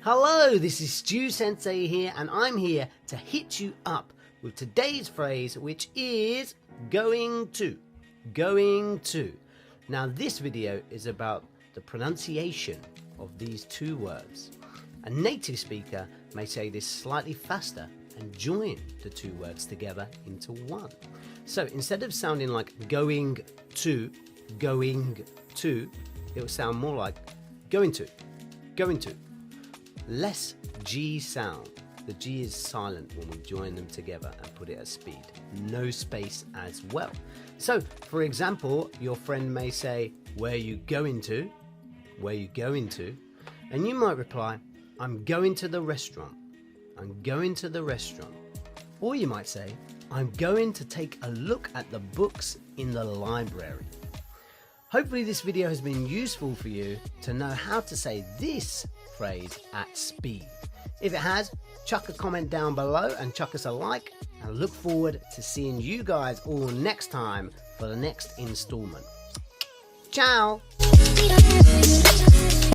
Hello, this is Stu Sensei here, and I'm here to hit you up with today's phrase, which is going to. Going to. Now, this video is about the pronunciation of these two words. A native speaker may say this slightly faster and join the two words together into one. So instead of sounding like going to, it will sound more like going to. Less G sound. The G is silent when we join them together and put it at speed. No space as well. So, for example, your friend may say, "Where you going to?" Where you going to? And you might reply, "I'm going to the restaurant." I'm going to the restaurant. Or you might say, "I'm going to take a look at the books in the library." Hopefully this video has been useful for you to know how to say this phrase at speed. If it has, chuck a comment down below and chuck us a like, and look forward to seeing you guys all next time for the next installment. Ciao!